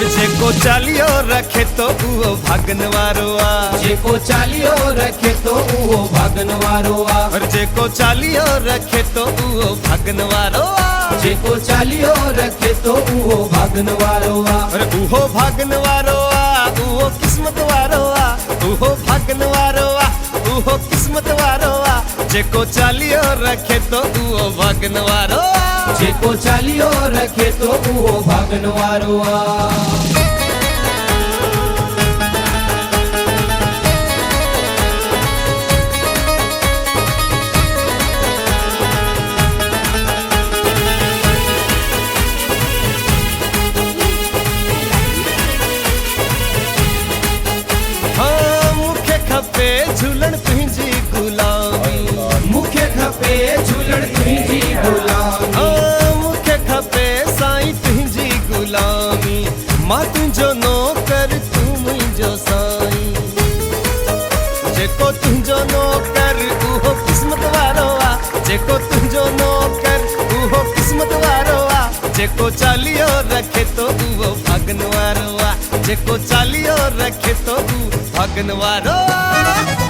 और जेको चालियो रखे तो उहो भागन वारो आ। जेको चालियो रखे तो उहो भागन वारो आ। और जेको चालियो रखे तो उहो भागन वारो आ। जेको चालियो रखे तो उहो भागन वारो आ। और उहो भागन वारो आ, उहो किस्मत वारो आ। उहो भागन वारो आ, उहो किस्मत वारो आ। जेको चालियो रखे तो उहो भागन वारो आ। जेको चालियो रखे तो उहो भागन वारो आ। झूलण तुंहिंजी गुलामी, मूंखे खपे झूलण तुंहिंजी गुलामी। मूंखे खपे साईं तुंहिंजी गुलामी। मां तुंहिंजो नौकर तूं मुंहिंजो साईं। जेको तुंहिंजो नौकर उहो किस्मत वारो आ। जेको तुंहिंजो नौकर उहो किस्मत वारो आ। जेको चालियो रखे तो उहो भागन वारो आ। जेको चालियो रखे तो उहो भागन वारो आ।